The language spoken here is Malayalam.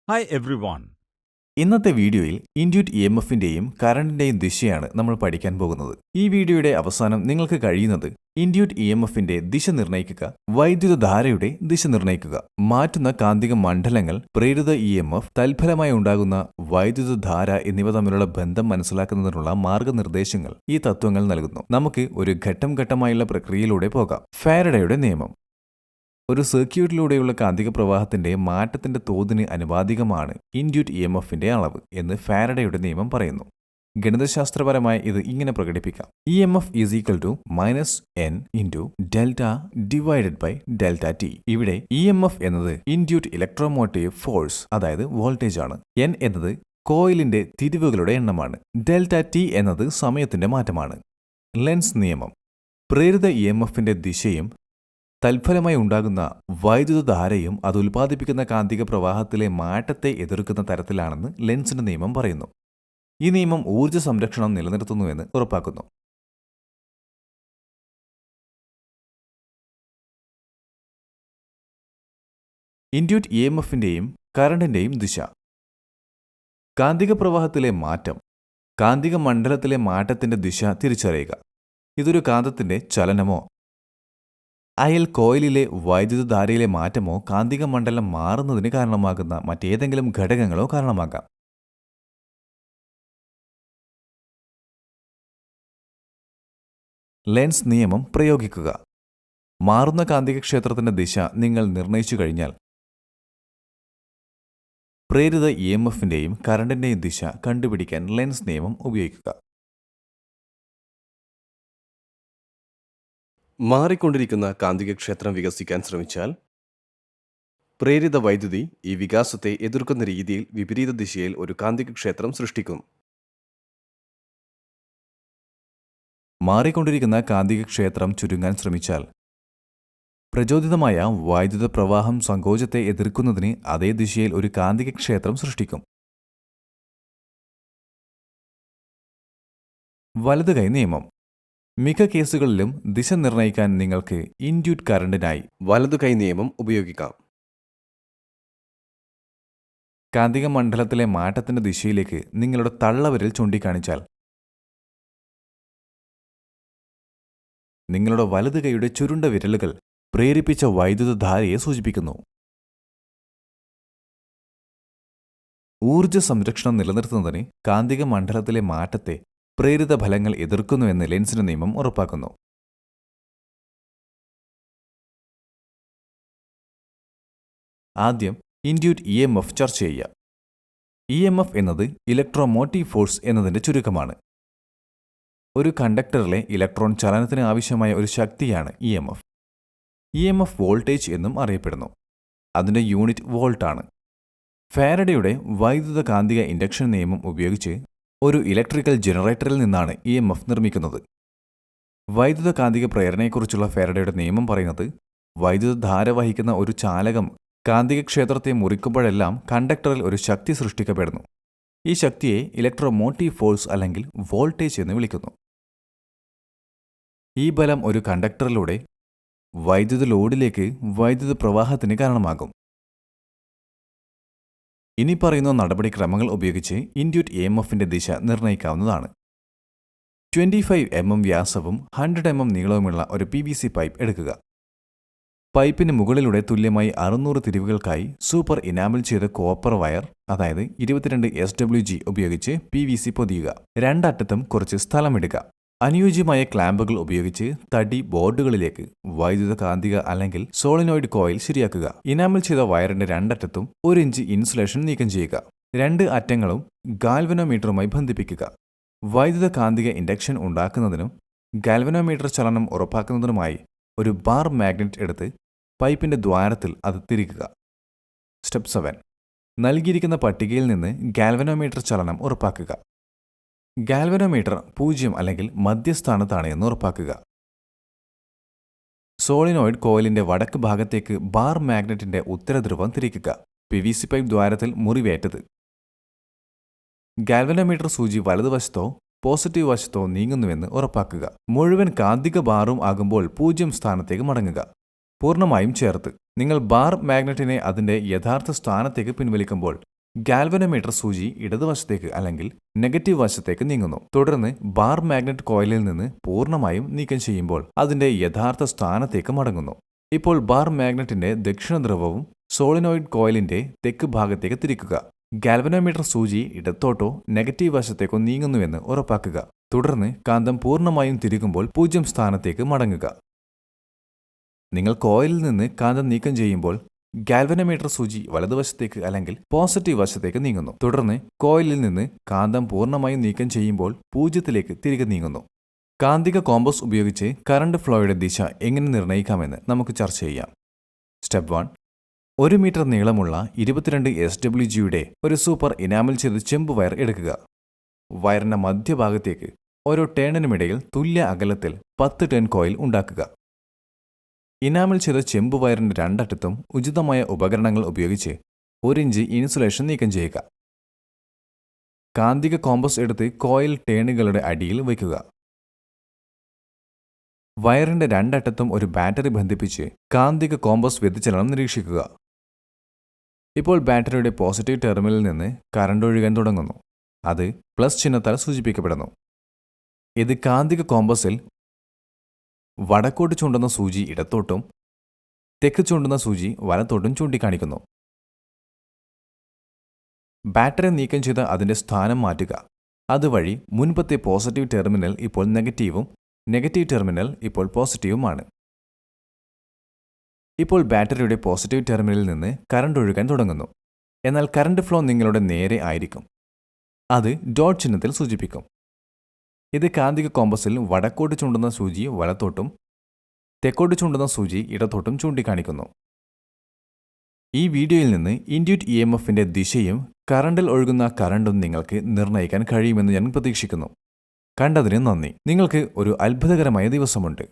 Hi everyone. ഇന്നത്തെ വീഡിയോയിൽ ഇൻഡ്യൂട്ട് ഇ എം എഫിന്റെയും കറണ്ടിന്റെയും ദിശയാണ് നമ്മൾ പഠിക്കാൻ പോകുന്നത്. ഈ വീഡിയോയുടെ അവസാനം നിങ്ങൾക്ക് കഴിയുന്നത് ഇൻഡ്യൂട്ട് ഇ എം എഫിന്റെ ദിശ നിർണ്ണയിക്കുക, വൈദ്യുതധാരയുടെ ദിശ നിർണ്ണയിക്കുക, മാറ്റുന്ന കാന്തിക മണ്ഡലങ്ങൾ, പ്രേരിത ഇ എം എഫ്, തൽഫലമായി ഉണ്ടാകുന്ന വൈദ്യുതധാര എന്നിവ തമ്മിലുള്ള ബന്ധം മനസ്സിലാക്കുന്നതിനുള്ള മാർഗനിർദ്ദേശങ്ങൾ ഈ തത്വങ്ങൾ നൽകുന്നു. നമുക്ക് ഒരു ഘട്ടം ഘട്ടമായുള്ള പ്രക്രിയയിലൂടെ പോകാം. ഫാരഡയുടെ നിയമം. ഒരു സർക്യൂട്ടിലൂടെയുള്ള കാന്തിക പ്രവാഹത്തിന്റെ മാറ്റത്തിന്റെ തോതിന് അനുപാതികമാണ് ഇൻഡ്യൂട്ട് ഇ എം എഫിന്റെ അളവ് എന്ന് ഫാരഡയുടെ നിയമം പറയുന്നു. ഗണിതശാസ്ത്രപരമായി ഇത് ഇങ്ങനെ പ്രകടിപ്പിക്കാം: E M F is equal to -n into delta divided by delta T. ഇവിടെ ഇ എം എഫ് എന്നത് ഇൻഡ്യൂട്ട് ഇലക്ട്രോമോട്ടീവ് ഫോഴ്സ്, അതായത് വോൾട്ടേജ് ആണ്. n എന്നത് കോയിലിന്റെ തിരിവുകളുടെ എണ്ണമാണ്. ഡെൽറ്റ ടി എന്നത് സമയത്തിന്റെ മാറ്റമാണ്. ലെൻസ് നിയമം. പ്രേരിത ഇ എം എഫിന്റെ ദിശയും തൽഫലമായി ഉണ്ടാകുന്ന വൈദ്യുതധാരയും അത് ഉൽപ്പാദിപ്പിക്കുന്ന കാന്തിക പ്രവാഹത്തിലെ മാറ്റത്തെ എതിർക്കുന്ന തരത്തിലാണെന്ന് ലെൻസിന്റെ നിയമം പറയുന്നു. ഈ നിയമം ഊർജ്ജ സംരക്ഷണം നിലനിർത്തുന്നുവെന്ന് ഉറപ്പാക്കുന്നു. ഇൻഡ്യൂട്ട് ഇ എം എഫിന്റെയും കറണ്ടിന്റെയും ദിശ. കാന്തിക പ്രവാഹത്തിലെ മാറ്റം, കാന്തിക മണ്ഡലത്തിലെ മാറ്റത്തിന്റെ ദിശ തിരിച്ചറിയുക. ഇതൊരു കാന്തത്തിന്റെ ചലനമോ അയൽ കോയിലിലെ വൈദ്യുതധാരയിലെ മാറ്റമോ കാന്തിക മണ്ഡലം മാറുന്നതിന് കാരണമാകുന്ന മറ്റേതെങ്കിലും ഘടകങ്ങളോ കാരണമാകാം. ലെൻസ് നിയമം പ്രയോഗിക്കുക. മാറുന്ന കാന്തികക്ഷേത്രത്തിന്റെ ദിശ നിങ്ങൾ നിർണ്ണയിച്ചു കഴിഞ്ഞാൽ പ്രേരിത ഇ എം എഫിന്റെയും കറണ്ടിന്റെയും ദിശ കണ്ടുപിടിക്കാൻ ലെൻസ് നിയമം ഉപയോഗിക്കുക. മാറിക്കൊണ്ടിരിക്കുന്ന കാന്തികക്ഷേത്രം വികസിക്കാൻ ശ്രമിച്ചാൽ പ്രേരിത വൈദ്യുതി ഈ വികാസത്തെ എതിർക്കുന്ന രീതിയിൽ വിപരീത ദിശയിൽ ഒരു കാന്തികക്ഷേത്രം സൃഷ്ടിക്കും. മാറിക്കൊണ്ടിരിക്കുന്ന കാന്തികക്ഷേത്രം ചുരുങ്ങാൻ ശ്രമിച്ചാൽ പ്രചോദിതമായ വൈദ്യുത പ്രവാഹം സങ്കോചത്തെ എതിർക്കുന്നതിന് അതേ ദിശയിൽ ഒരു കാന്തികക്ഷേത്രം സൃഷ്ടിക്കും. വലതുകൈ നിയമം. മിക്ക കേസുകളിലും ദിശ നിർണ്ണയിക്കാൻ നിങ്ങൾക്ക് ഇൻഡ്യൂട്ട് കറണ്ടിനായി വലതുകൈ നിയമം ഉപയോഗിക്കാം. കാന്തിക മണ്ഡലത്തിലെ മാറ്റത്തിന്റെ ദിശയിലേക്ക് നിങ്ങളുടെ തള്ളവിരൽ ചൂണ്ടിക്കാണിച്ചാൽ നിങ്ങളുടെ വലതുകൈയുടെ ചുരുണ്ട വിരലുകൾ പ്രേരിപ്പിച്ച വൈദ്യുതധാരയെ സൂചിപ്പിക്കുന്നു. ഊർജ്ജ സംരക്ഷണം നിലനിർത്തുന്നതിന് കാന്തിക മണ്ഡലത്തിലെ മാറ്റത്തെ പ്രേരിത ഫലങ്ങൾ എതിർക്കുന്നുവെന്ന് ലെൻസിന്റെ നിയമം ഉറപ്പാക്കുന്നു. ആദ്യം ഇൻഡ്യൂട്ട് ഇ എം എഫ് ചർച്ച ചെയ്യുക. ഇ എം എഫ് എന്നത് ഇലക്ട്രോമോട്ടീവ് ഫോഴ്സ് എന്നതിന്റെ ചുരുക്കമാണ്. ഒരു കണ്ടക്ടറിലെ ഇലക്ട്രോൺ ചലനത്തിന് ആവശ്യമായ ഒരു ശക്തിയാണ് E M F. E M F voltage എന്നും അറിയപ്പെടുന്നു. അതിന്റെ യൂണിറ്റ് വോൾട്ടാണ്. ഫാരഡയുടെ വൈദ്യുത കാന്തിക ഇൻഡക്ഷൻ നിയമം ഉപയോഗിച്ച് ഒരു ഇലക്ട്രിക്കൽ ജനറേറ്ററിൽ നിന്നാണ് ഇ എം എഫ് നിർമ്മിക്കുന്നത്. വൈദ്യുത കാന്തിക പ്രേരണയെക്കുറിച്ചുള്ള ഫാരഡയുടെ നിയമം പറയുന്നത് വൈദ്യുതധാര വഹിക്കുന്ന ഒരു ചാലകം കാന്തികക്ഷേത്രത്തെ മുറിക്കുമ്പോഴെല്ലാം കണ്ടക്ടറിൽ ഒരു ശക്തി സൃഷ്ടിക്കപ്പെടുന്നു. ഈ ശക്തിയെ ഇലക്ട്രോമോട്ടീവ് ഫോഴ്സ് അല്ലെങ്കിൽ വോൾട്ടേജ് എന്ന് വിളിക്കുന്നു. ഈ ബലം ഒരു കണ്ടക്ടറിലൂടെ വൈദ്യുത ലോഡിലേക്ക് വൈദ്യുത പ്രവാഹത്തിന് കാരണമാകും. ഇനി പറയുന്ന നടപടിക്രമങ്ങൾ ഉപയോഗിച്ച് ഇൻഡ്യൂട്ട് ഇ എം എഫിന്റെ ദിശ നിർണ്ണയിക്കാവുന്നതാണ്. 25 mm വ്യാസവും 100 mm നീളവുമുള്ള ഒരു PVC പൈപ്പ് എടുക്കുക. പൈപ്പിന് മുകളിലൂടെ തുല്യമായി 600 തിരിവുകൾക്കായി സൂപ്പർ ഇനാമിൽ ചെയ്ത കോപ്പർ വയർ, അതായത് 22 SWG ഉപയോഗിച്ച് PVC പൊതിയുക. രണ്ടറ്റത്തും കുറച്ച് സ്ഥലമിടുക. അനുയോജ്യമായ ക്ലാമ്പുകൾ ഉപയോഗിച്ച് തടി ബോർഡുകളിലേക്ക് വൈദ്യുത കാന്തിക അല്ലെങ്കിൽ സോളിനോയിഡ് കോയിൽ ശരിയാക്കുക. ഇനാമിൽ ചെയ്ത വയറിന്റെ രണ്ടറ്റത്തും 1 ഇഞ്ച് ഇൻസുലേഷൻ നീക്കം ചെയ്യുക. രണ്ട് അറ്റങ്ങളും ഗാൽവനോമീറ്ററുമായി ബന്ധിപ്പിക്കുക. വൈദ്യുത കാന്തിക ഇൻഡക്ഷൻ ഉണ്ടാക്കുന്നതിനും ഗാൽവനോമീറ്റർ ചലനം ഉറപ്പാക്കുന്നതിനുമായി ഒരു ബാർ മാഗ്നറ്റ് എടുത്ത് പൈപ്പിന്റെ ദ്വാരത്തിൽ അത് തിരിക്കുക. സ്റ്റെപ്പ് 7. നൽകിയിരിക്കുന്ന പട്ടികയിൽ നിന്ന് ഗാൽവനോമീറ്റർ ചലനം ഉറപ്പാക്കുക. ഗാൽവനോമീറ്റർ 0 അല്ലെങ്കിൽ മധ്യസ്ഥാനത്താണ് എന്ന് ഉറപ്പാക്കുക. സോളിനോയിഡ് കോയിലിന്റെ വടക്ക് ഭാഗത്തേക്ക് ബാർ മാഗ്നറ്റിന്റെ ഉത്തരധ്രുവം തിരിക്കുക. PVC പൈപ്പ് ദ്വാരത്തിൽ മുറിവേറ്റത്. ഗാൽവനോമീറ്റർ സൂചി വലതുവശത്തോ പോസിറ്റീവ് വശത്തോ നീങ്ങുന്നുവെന്ന് ഉറപ്പാക്കുക. മുഴുവൻ കാന്തിക ബാറും ആകുമ്പോൾ 0 സ്ഥാനത്തേക്ക് മടങ്ങുക. പൂർണ്ണമായും ചേർത്ത് നിങ്ങൾ ബാർ മാഗ്നറ്റിനെ അതിന്റെ യഥാർത്ഥ സ്ഥാനത്തേക്ക് പിൻവലിക്കുമ്പോൾ ഗാൽവനോമീറ്റർ സൂചി ഇടതുവശത്തേക്ക് അല്ലെങ്കിൽ നെഗറ്റീവ് വശത്തേക്ക് നീങ്ങുന്നു. തുടർന്ന് ബാർ മാഗ്നറ്റ് കോയിലിൽ നിന്ന് പൂർണ്ണമായും നീക്കം ചെയ്യുമ്പോൾ അതിന്റെ യഥാർത്ഥ സ്ഥാനത്തേക്ക് മടങ്ങുന്നു. ഇപ്പോൾ ബാർ മാഗ്നറ്റിന്റെ ദക്ഷിണ ധ്രുവവും സോളിനോയിഡ് കോയിലിന്റെ തെക്ക് ഭാഗത്തേക്ക് തിരിക്കുക. ഗാൽവനോമീറ്റർ സൂചി ഇടത്തോട്ടോ നെഗറ്റീവ് വശത്തേക്കോ നീങ്ങുന്നുവെന്ന് ഉറപ്പാക്കുക. തുടർന്ന് കാന്തം പൂർണ്ണമായും തിരികുമ്പോൾ 0 സ്ഥാനത്തേക്ക് മടങ്ങുക. നിങ്ങൾ കോയിലിൽ നിന്ന് കാന്തം നീക്കം ചെയ്യുമ്പോൾ ഗാൽവനോമീറ്റർ സൂചി വലതുവശത്തേക്ക് അല്ലെങ്കിൽ പോസിറ്റീവ് വശത്തേക്ക് നീങ്ങുന്നു. തുടർന്ന് കോയിലിൽ നിന്ന് കാന്തം പൂർണ്ണമായും നീക്കം ചെയ്യുമ്പോൾ 0ലേക്ക് തിരികെ നീങ്ങുന്നു. കാന്തിക കോമ്പസ് ഉപയോഗിച്ച് കറണ്ട് ഫ്ലോയുടെ ദിശ എങ്ങനെ നിർണ്ണയിക്കാമെന്ന് നമുക്ക് ചർച്ച ചെയ്യാം. സ്റ്റെപ്പ് 1. 1 മീറ്റർ നീളമുള്ള 22 SWGയുടെ ഒരു സൂപ്പർ ഇനാമൽ ചെയ്ത ചെമ്പ് വയർ എടുക്കുക. വയറിന്റെ മധ്യഭാഗത്തേക്ക് ഓരോ ടേണിനുമിടയിൽ തുല്യ അകലത്തിൽ 10 ടേൺ കോയിൽ ഉണ്ടാക്കുക. ഇനാമൽ ചെയ്ത ചെമ്പ് വയറിന്റെ രണ്ടറ്റത്തും ഉചിതമായ ഉപകരണങ്ങൾ ഉപയോഗിച്ച് 1 ഇഞ്ച് ഇൻസുലേഷൻ നീക്കം ചെയ്യുക. കാന്തിക കോമ്പസ് എടുത്ത് കോയിൽ ടേണുകളുടെ അടിയിൽ വയ്ക്കുക. വയറിന്റെ രണ്ടറ്റത്തും ഒരു ബാറ്ററി ബന്ധിപ്പിച്ച് കാന്തിക കോമ്പസ് വ്യതിചലനം നിരീക്ഷിക്കുക. ഇപ്പോൾ ബാറ്ററിയുടെ പോസിറ്റീവ് ടെർമിനലിൽ നിന്ന് കറണ്ട് ഒഴുകാൻ തുടങ്ങുന്നു. അത് പ്ലസ് ചിഹ്നത്താൽ സൂചിപ്പിക്കപ്പെടുന്നു. ഇത് കാന്തിക കോമ്പസിൽ വടക്കോട്ട് ചൂണ്ടുന്ന സൂചി ഇടത്തോട്ടും തെക്ക് ചൂണ്ടുന്ന സൂചി വലത്തോട്ടും ചൂണ്ടിക്കാണിക്കുന്നു. ബാറ്ററി നീക്കം ചെയ്ത് അതിന്റെ സ്ഥാനം മാറ്റുക. അതുവഴി മുൻപത്തെ പോസിറ്റീവ് ടെർമിനൽ ഇപ്പോൾ നെഗറ്റീവും നെഗറ്റീവ് ടെർമിനൽ ഇപ്പോൾ പോസിറ്റീവുമാണ്. ഇപ്പോൾ ബാറ്ററിയുടെ പോസിറ്റീവ് ടെർമിനലിൽ നിന്ന് കറണ്ട് ഒഴുകാൻ തുടങ്ങുന്നു. എന്നാൽ കറണ്ട് ഫ്ലോ നിങ്ങളുടെ നേരെ ആയിരിക്കും. അത് ഡോട്ട് ചിഹ്നത്തിൽ സൂചിപ്പിക്കും. ഇത് കാന്തിക കോമ്പസിൽ വടക്കോട്ട് ചൂണ്ടുന്ന സൂചി വലത്തോട്ടും തെക്കോട്ട് ചൂണ്ടുന്ന സൂചി ഇടത്തോട്ടും ചൂണ്ടിക്കാണിക്കുന്നു. ഈ വീഡിയോയിൽ നിന്ന് ഇൻഡ്യൂറ്റ് EMFന്റെ ദിശയും കറണ്ടിൽ ഒഴുകുന്ന കറണ്ടും നിങ്ങൾക്ക് നിർണ്ണയിക്കാൻ കഴിയുമെന്ന് ഞാൻ പ്രതീക്ഷിക്കുന്നു. കണ്ടതിന് നന്ദി. നിങ്ങൾക്ക് ഒരു അത്ഭുതകരമായ ദിവസമുണ്ട്.